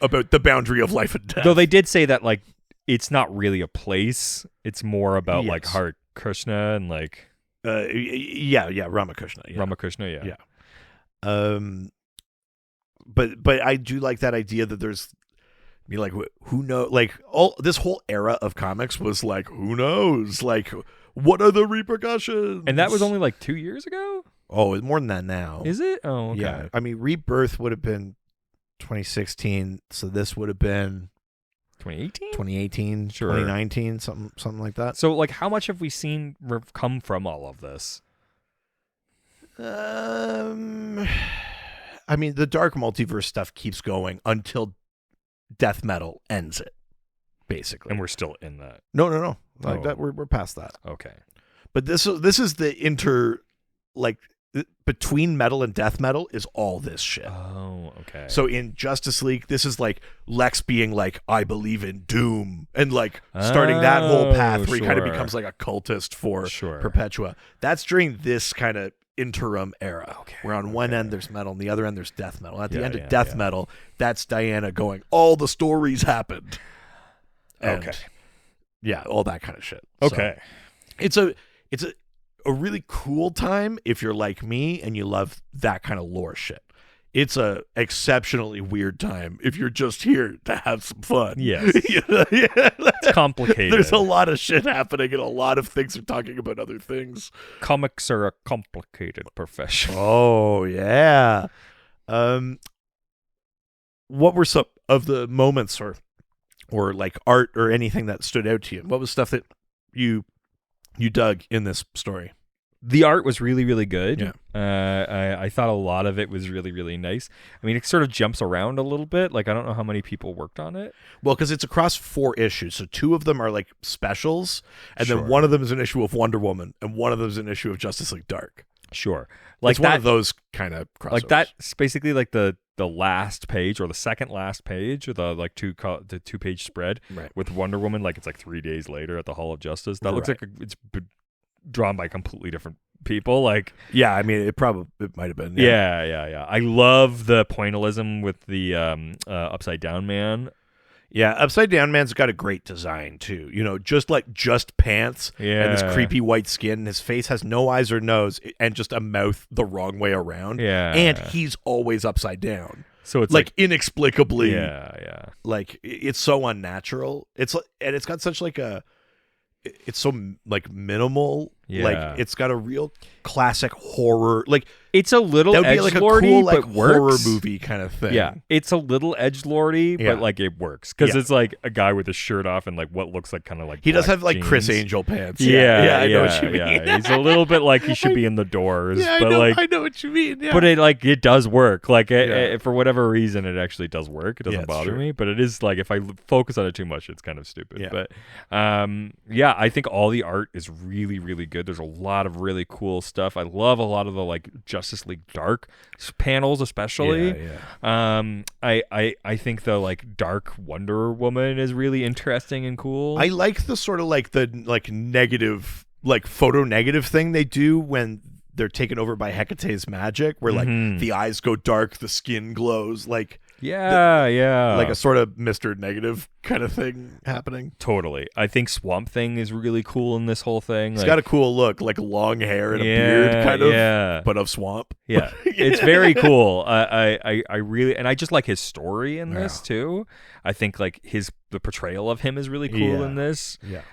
about the boundary of life and death. Though they did say that like it's not really a place; it's more about like Hare Krishna and like Ramakrishna. Yeah. Ramakrishna, yeah. But I do like that idea that there's like who knows, like all this whole era of comics was like who knows, like what are the repercussions? And that was only like 2 years ago. Oh, it's more than that now. Is it? Oh, okay. Yeah. I mean, Rebirth would have been 2016, so this would have been 2018, sure, 2019, something like that. So, like, how much have we seen come from all of this? I mean, the dark multiverse stuff keeps going until death metal ends it, basically. And we're still in that. No. Like that, we're past that. Okay. But this is the between metal and death metal is all this shit. Oh, okay. So in Justice League, this is like Lex being like, I believe in doom, and like starting that whole path where he kind of becomes like a cultist for Perpetua. That's during this kind of interim era. Okay. Where on one end there's metal, and the other end there's death metal. At the end of death metal, that's Diana going, all the stories happened. And yeah, all that kind of shit. Okay. So it's a really cool time if you're like me and you love that kind of lore shit. It's a exceptionally weird time if you're just here to have some fun. Yes. It's complicated. There's a lot of shit happening and a lot of things are talking about other things. Comics are a complicated profession. Oh, yeah. What were some of the moments or like art or anything that stood out to you? What was stuff that you dug in this story? The art was really, really good. Yeah. I thought a lot of it was really, really nice. I mean, it sort of jumps around a little bit. Like, I don't know how many people worked on it. Well, because it's across 4 issues. So 2 of them are like specials, and then one of them is an issue of Wonder Woman, and one of them is an issue of Justice League Dark. Sure. Like it's one of those kind of crossovers. Like that's basically like the last page or the second last page of the like the 2-page spread with Wonder Woman. Like it's like 3 days later at the Hall of Justice. That looks like it's drawn by completely different people. Like, yeah, I mean, it might have been. Yeah. I love the pointillism with the Upside Down Man. Yeah, Upside Down Man's got a great design too. You know, just pants and this creepy white skin. His face has no eyes or nose and just a mouth the wrong way around. Yeah, and he's always upside down. So it's like inexplicably. Yeah. Like it's so unnatural. It's got such like it's so like minimal Yeah. Like it's got a real classic horror. Like it's a little that would be like a cool like horror works. movie kind of thing. Yeah, it's a little edgelordy, Yeah. but like it works because Yeah. it's like a guy with his shirt off and like what looks like kind of like He does black have like jeans. Chris Angel pants. Yeah, I know what you mean. Yeah. He's a little bit like he should be in the Doors, Yeah, but I know what you mean. Yeah. but it does work. Like Yeah. for whatever reason, it actually does work. It doesn't Yeah, it's bother true. me, but it is like if I focus on it too much, it's kind of stupid. Yeah. But yeah, I think all the art is really, really good. There's a lot of really cool stuff. I love a lot of the like Justice League Dark panels, especially. I think the like Dark Wonder Woman is really interesting and cool. I like the sort of like the like negative, like photo negative thing they do when they're taken over by Hecate's magic, where like the eyes go dark, the skin glows, like like a sort of Mr. Negative kind of thing happening. Totally. I think Swamp Thing is really cool in this whole thing. It's got a cool look, like long hair and a beard, kind of, but of swamp. Yeah, it's very cool. I really, and I just like his story in this too. I think like the portrayal of him is really cool in this. Yeah.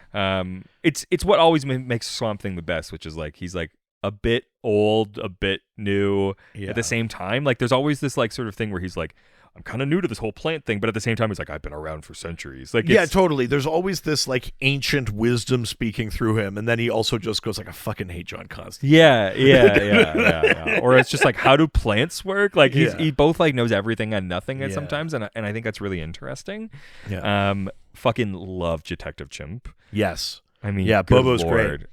It's what always makes Swamp Thing the best, which is like he's like a bit old, a bit new at the same time. Like there's always this like sort of thing where he's like, I'm kind of new to this whole plant thing, but at the same time, he's like, I've been around for centuries. Like, yeah, totally. There's always this like ancient wisdom speaking through him, and then he also just goes like, I fucking hate John Constantine. Yeah. Or it's just like, how do plants work? Like he both like knows everything and nothing at sometimes, and I think that's really interesting. Yeah. Fucking love Detective Chimp. Yes. I mean, yeah, good Bobo's Lord. great.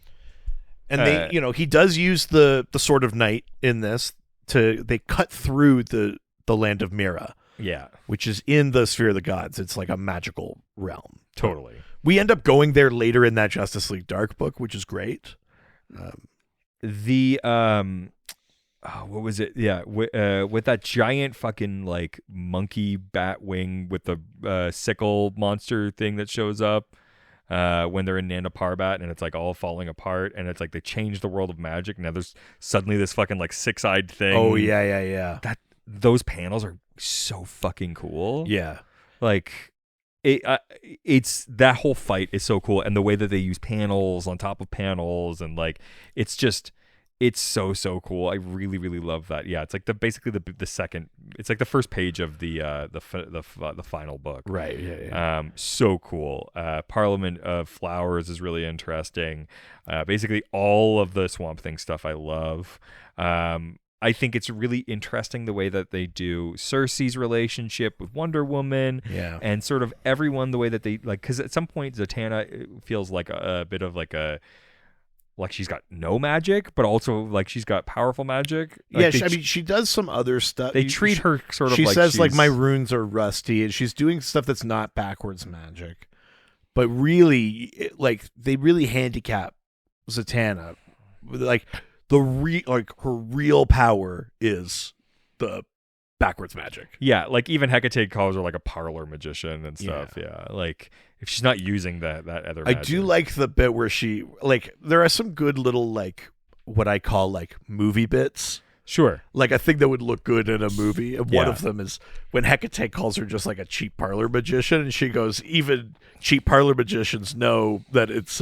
And they, he does use the Sword of Night in this they cut through the land of Mira. Yeah. Which is in the Sphere of the Gods. It's like a magical realm. Totally. We end up going there later in that Justice League Dark book, which is great. What was it? Yeah, with that giant fucking like monkey bat wing with the sickle monster thing that shows up when they're in Nanda Parbat, and it's like all falling apart, and it's like they changed the world of magic. Now there's suddenly this fucking like six-eyed thing. Oh yeah. Those panels are so fucking cool. Yeah. Like it's that whole fight is so cool, and the way that they use panels on top of panels, and like it's so cool. I really, really love that. Yeah, it's like basically the second. It's like the first page of the final book. Right. Yeah. So cool. Parliament of Flowers is really interesting. Basically all of the Swamp Thing stuff I love. I think it's really interesting the way that they do Cersei's relationship with Wonder Woman, and sort of everyone, the way that they like, because at some point Zatanna feels like a bit of like she's got no magic, but also like she's got powerful magic. Like she does some other stuff. They treat her sort of. She like says like my runes are rusty, and she's doing stuff that's not backwards magic, but really, like they really handicap Zatanna, like. Her real power is the backwards magic. Yeah, like even Hecate calls her like a parlor magician and stuff. Yeah, like if she's not using that other magic. I do like the bit where she like there are some good little like what I call like movie bits. Sure. Like a thing that would look good in a movie. And one of them is when Hecate calls her just like a cheap parlor magician, and she goes, even cheap parlor magicians know that it's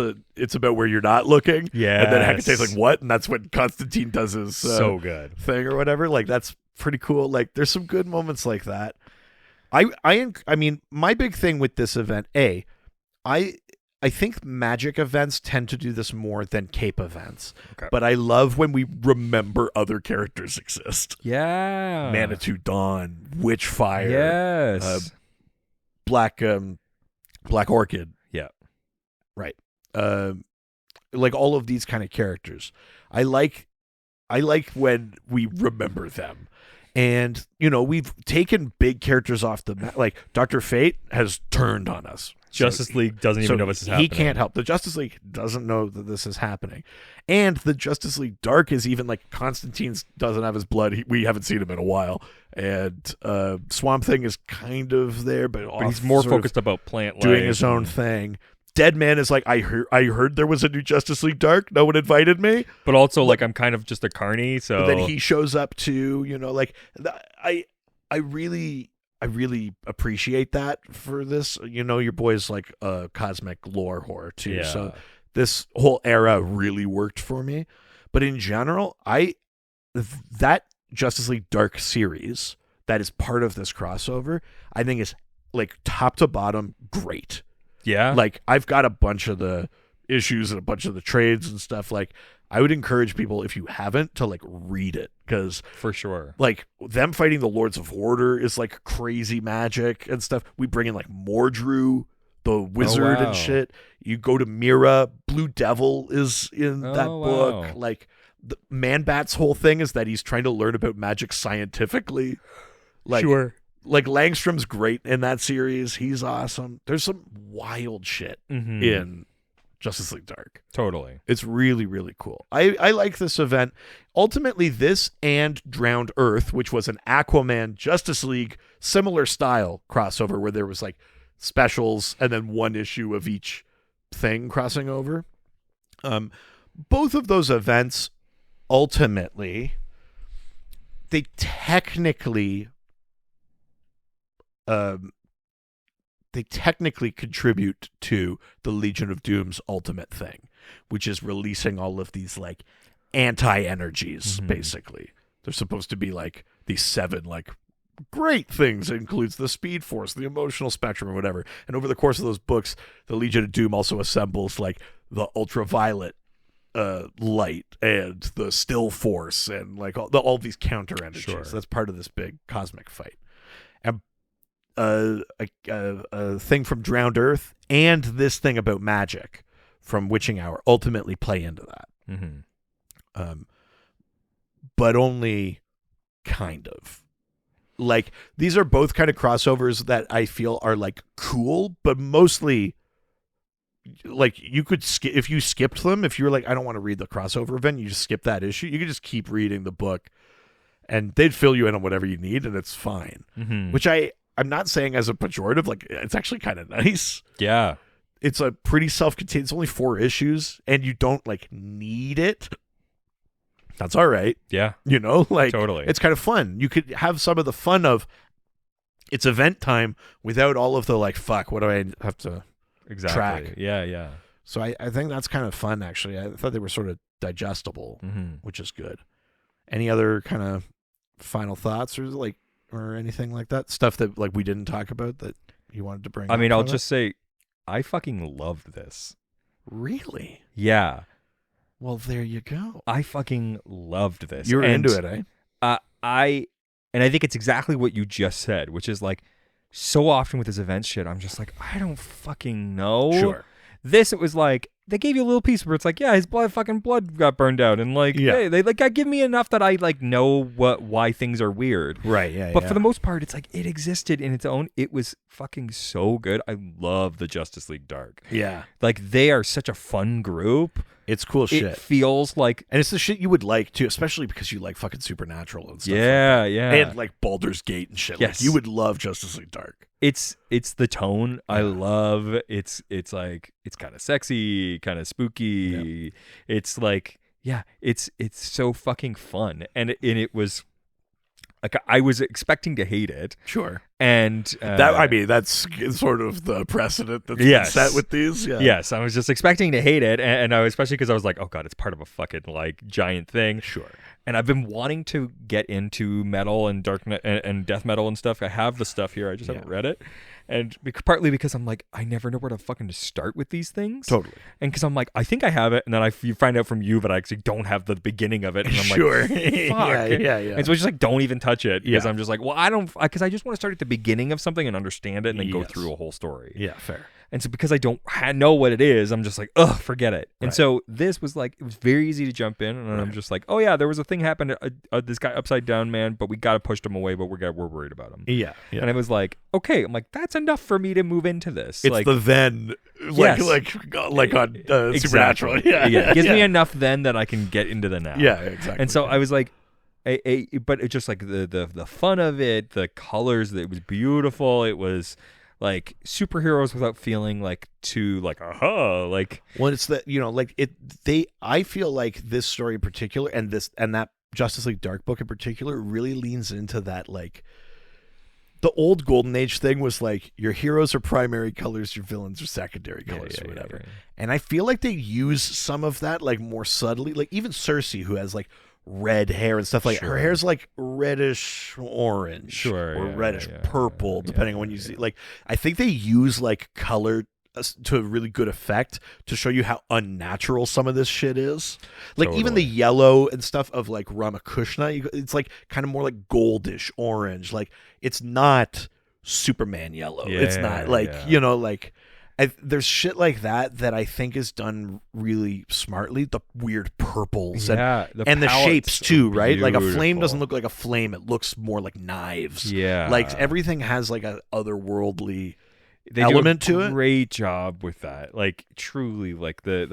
about where you're not looking. Yeah. And then Hecate's like, what? And that's when Constantine does his so good thing or whatever. Like that's pretty cool. Like there's some good moments like that. I mean, my big thing with this event, I think magic events tend to do this more than cape events. Okay. But I love when we remember other characters exist. Yeah. Manitou Dawn, Witchfire. Yes. Black Orchid. Yeah. Right. Like all of these kind of characters. I like when we remember them. And, we've taken big characters off the map. Like Dr. Fate has turned on us. Justice League doesn't even know this is happening. He can't help. The Justice League doesn't know that this is happening. And the Justice League Dark is even like Constantine doesn't have his blood. We haven't seen him in a while. And Swamp Thing is kind of there, but he's more focused about plant life. Doing his own thing. Dead Man is like, I heard there was a new Justice League Dark. No one invited me. But also, like, I'm kind of just a carny, so... But then he shows up too, like, I really appreciate that for this. Your boy's like a cosmic lore whore too. Yeah. So this whole era really worked for me. But in general, that Justice League Dark series that is part of this crossover, I think is like top to bottom great. Yeah. Like, I've got a bunch of the issues and a bunch of the trades and stuff. Like, I would encourage people, if you haven't, to like read it, because for sure, like them fighting the Lords of Order is like crazy magic and stuff. We bring in like Mordru, the wizard, and shit. You go to Mira, Blue Devil is in that book. Wow. Like, the Man-Bat's whole thing is that he's trying to learn about magic scientifically. Like, sure. Like, Langstrom's great in that series. He's awesome. There's some wild shit in Justice League Dark. Totally. It's really, really cool. I like this event. Ultimately, this and Drowned Earth, which was an Aquaman Justice League similar style crossover where there was like specials and then one issue of each thing crossing over. Both of those events, ultimately, they technically contribute to the Legion of Doom's ultimate thing, which is releasing all of these like anti-energies. Basically, they're supposed to be like these 7 like great things. It includes the Speed Force, the emotional spectrum, or whatever. And over the course of those books, the Legion of Doom also assembles like the ultraviolet light and the Still Force and like all these counter energies. Sure. That's part of this big cosmic fight. And a thing from Drowned Earth and this thing about magic from Witching Hour ultimately play into that. But only kind of. Like, these are both kind of crossovers that I feel are like cool, but mostly like you could skip if you skipped them. If you were like, I don't want to read the crossover event, you just skip that issue. You could just keep reading the book, and they'd fill you in on whatever you need, and it's fine. Which I'm not saying as a pejorative. Like, it's actually kind of nice. Yeah, it's a pretty self-contained. It's only 4 issues, and you don't like need it. That's all right. Yeah, you know, like totally. It's kind of fun. You could have some of the fun of it's event time without all of the like, fuck, what do I have to track? Yeah. So I think that's kind of fun, actually. I thought they were sort of digestible, which is good. Any other kind of final thoughts or anything like that? Stuff that like we didn't talk about that you wanted to bring up? I mean, I'll just say I fucking loved this. Really? Yeah. Well, there you go. I fucking loved this. You were into it, eh? I think it's exactly what you just said, which is like so often with this event shit, I'm just like, I don't fucking know. Sure. This, it was like, they gave you a little piece where it's like, yeah, his blood got burned out. And like, hey, they like give me enough that I like know why things are weird. Right, yeah. But for the most part, it's like it existed in its own. It was fucking so good. I love the Justice League Dark. Yeah. Like, they are such a fun group. It's cool shit. It feels like... And it's the shit you would like, too, especially because you like fucking Supernatural and stuff. Yeah, yeah. And like Baldur's Gate and shit. Yes. Like, you would love Justice League Dark. It's the tone I love. It's like, it's kind of sexy, kind of spooky. Yeah. It's like, yeah, it's so fucking fun. And it was... Like, I was expecting to hate it. Sure. And that's sort of the precedent that's been set with these. Yeah. Yes, I was just expecting to hate it, and I was, especially because I was like, oh god, it's part of a fucking like giant thing. Sure. And I've been wanting to get into metal and and death metal and stuff. I have the stuff here. I just haven't read it. And partly because I'm like, I never know where to fucking start with these things. Totally. And because I'm like, I think I have it, and then you find out from you that I actually don't have the beginning of it, and I'm sure. like, fuck. yeah. And so I just like don't even touch it because I'm just like, well, I don't, because I just want to start at the beginning of something and understand it, and then go through a whole story. Yeah, fair. And so because I don't know what it is, I'm just like, ugh, forget it. And so this was like, it was very easy to jump in, and I'm just like, oh yeah, there was a thing happened to this guy upside down man, but we got to push him away, but we're worried about him. Yeah. And I was like, okay, I'm like, that's enough for me to move into this. It's like, the then, like on exactly. Supernatural. Yeah. It gives me enough then that I can get into the now. Yeah, exactly. And so I was like, but it's just like the fun of it, the colors, it was beautiful. It was like superheroes without feeling like too like like. Well, it's that, you know, like I feel like this story in particular and that Justice League Dark book in particular really leans into that like the old Golden Age thing was like your heroes are primary colors, your villains are secondary colors or whatever. Yeah. And I feel like they use some of that like more subtly. Like even Cersei, who has like red hair and stuff, like her hair's like reddish orange or reddish purple, depending on when you see. Like I think they use like color to a really good effect to show you how unnatural some of this shit is. Like even the yellow and stuff of like Ramakrishna, it's like kind of more like goldish orange. Like it's not Superman yellow. It's not like you know, like there's shit like that I think is done really smartly. The weird purples and the shapes too, right? Like a flame doesn't look like a flame; it looks more like knives. Yeah, like everything has like a otherworldly element to it. Great job with that. Like truly, like the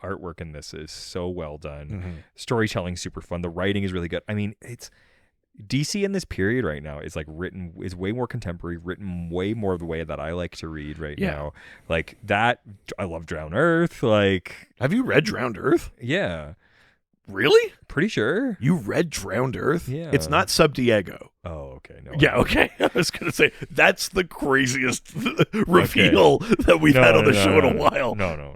artwork in this is so well done. Storytelling super fun. The writing is really good. I mean, it's DC in this period right now is like is way more contemporary, written way more of the way that I like to read right now. Like that, I love Drowned Earth. Like, have you read Drowned Earth? Yeah. Really? Pretty sure. You read Drowned Earth? Yeah. It's not Sub Diego. Oh, okay. No. Yeah, okay. I was going to say, that's the craziest reveal that we've had on the show in a while. No.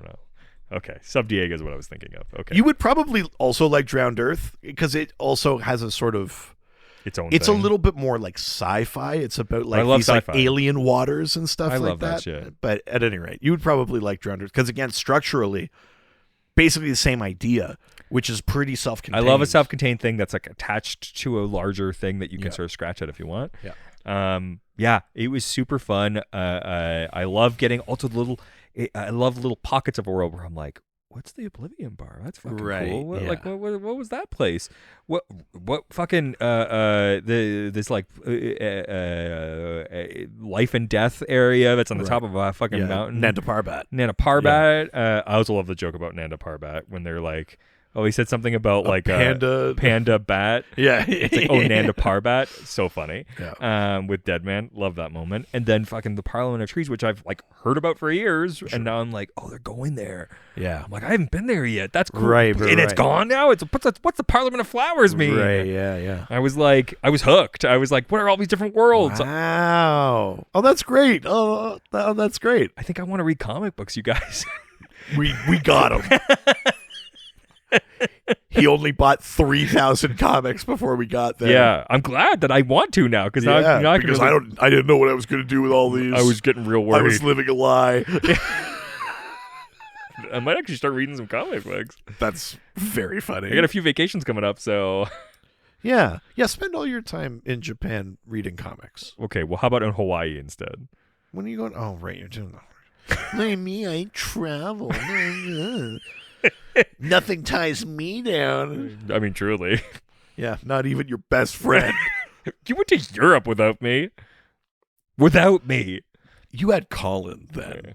Okay. Sub Diego is what I was thinking of. Okay. You would probably also like Drowned Earth because it also has a sort of its own It's thing. a little bit more like sci-fi. It's about like these sci-fi. like alien waters and stuff I like love that shit. But at any rate, you would probably like Drowned Earth because again, structurally, basically the same idea, which is pretty self-contained. I love a self-contained thing that's like attached to a larger thing that you can sort of scratch at if you want. Yeah. It was super fun. I love getting also I love little pockets of a world where I'm like, what's the Oblivion Bar? That's fucking cool. Like what was that place? What fucking this like life and death area that's on the top of a fucking mountain. Nanda Parbat. I also love the joke about Nanda Parbat when they're like, oh, he said something about like panda panda bat. Yeah. It's like, oh, Nanda Parbat. So funny. Yeah. With Deadman. Love that moment. And then fucking the Parliament of Trees, which I've like heard about for years. Sure. And now I'm like, oh, they're going there. Yeah. I'm like, I haven't been there yet. That's cool. Right. And it's gone now? What's the Parliament of Flowers mean? Right, yeah. I was hooked. I was like, what are all these different worlds? Wow. Oh, that's great. Oh, that's great. I think I want to read comic books, you guys. We got him. He only bought 3,000 comics before we got there. Yeah, I'm glad that I want to now because now I'm not because I didn't know what I was going to do with all these. I was getting real worried. I was living a lie. I might actually start reading some comic books. That's very funny. I got a few vacations coming up, so yeah. Spend all your time in Japan reading comics. Okay, well, how about in Hawaii instead? When are you going? Oh, right, you're doing that. Like me, I travel. Nothing ties me down. I mean, truly. Yeah, not even your best friend. You went to Europe without me. Without me. You had Colin then. Okay.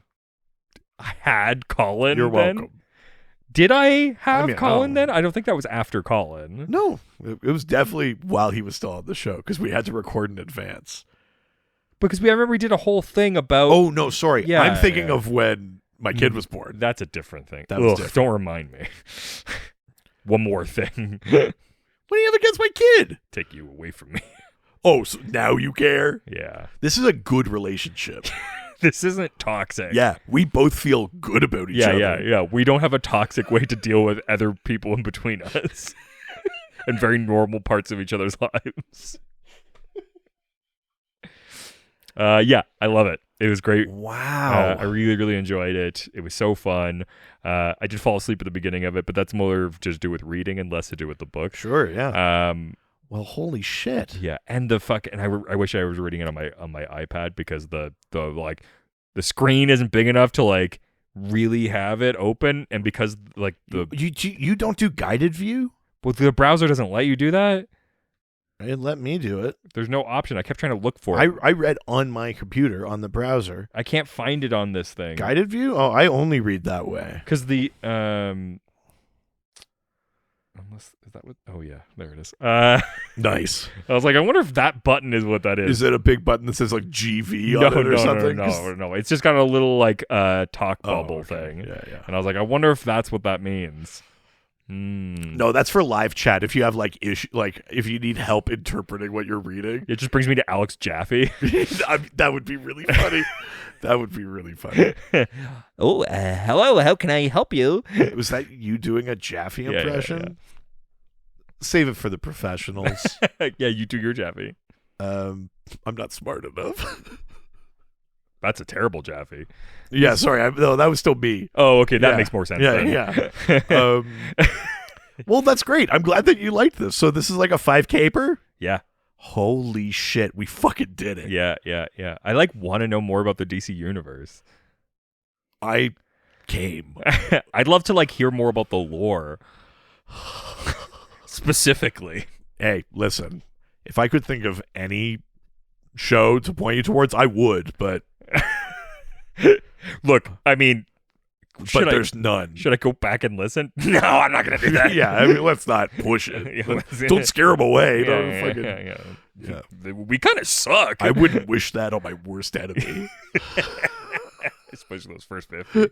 I had Colin. You're then? welcome. Did I have Colin then? I don't think that was after Colin. No, it was definitely while he was still on the show because we had to record in advance. Because I remember we did a whole thing about. Oh no, sorry. Yeah, I'm thinking of when my kid was born. That's a different thing. That was different. Don't remind me. One more thing. What do you have against my kid? Take you away from me. Oh, so now you care? Yeah. This is a good relationship. This isn't toxic. Yeah, we both feel good about each other. Yeah. We don't have a toxic way to deal with other people in between us. And very normal parts of each other's lives. I love it. It was great. Wow. I really, really enjoyed it. It was so fun. I did fall asleep at the beginning of it, but that's more of just to do with reading and less to do with the book. Sure, yeah. Well, holy shit. Yeah, and I wish I was reading it on my iPad because the screen isn't big enough to like really have it open, and because like you don't do guided view? Well, the browser doesn't let you do that. It let me do it. There's no option. I kept trying to look for it. I read on my computer on the browser. I can't find it on this thing. Guided view? Oh, I only read that way. Because the unless is that what? Oh yeah, there it is. Nice. I was like, I wonder if that button is what that is. Is it a big button that says like GV on it or something? No. It's just got a little like talk bubble thing. Yeah. And I was like, I wonder if that's what that means. No, that's for live chat. If you have like if you need help interpreting what you're reading, it just brings me to Alex Jaffe. That would be really funny. That would be really funny. Oh, hello. How can I help you? Was that you doing a Jaffe impression? Yeah. Save it for the professionals. Yeah, you do your Jaffe. I'm not smart enough. That's a terrible Jaffe. Yeah, sorry. No, that was still me. Oh, okay. That makes more sense. Yeah. Well, that's great. I'm glad that you liked this. So this is like a 5K'er? Yeah. Holy shit. We fucking did it. Yeah. I want to know more about the DC universe. I came. I'd love to hear more about the lore. Specifically. Hey, listen. If I could think of any show to point you towards, I would, but look, I mean, there's none. Should I go back and listen? No, I'm not going to do that. Yeah, I mean, let's not push it. Don't scare them away. Yeah. We kind of suck. I wouldn't wish that on my worst enemy. Especially those first 50.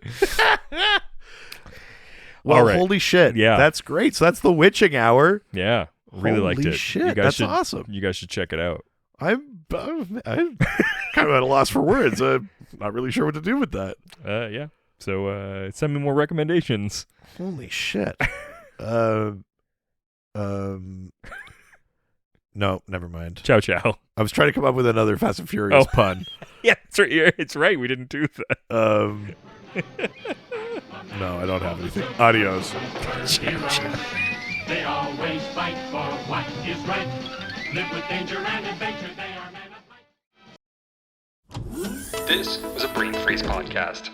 Well, right. Holy shit. Yeah. That's great. So that's the Witching Hour. Yeah. Really liked it. Holy shit. That's awesome. You guys should check it out. I'm kind of at a loss for words. I'm not really sure what to do with that. Yeah. So send me more recommendations. Holy shit. No, never mind. Ciao, ciao. I was trying to come up with another Fast and Furious pun. Yeah, it's right. We didn't do that. No, I don't have anything. Adios. They always fight for what is right. Live with danger and adventure. They are men of might. This was a Brain Freeze podcast.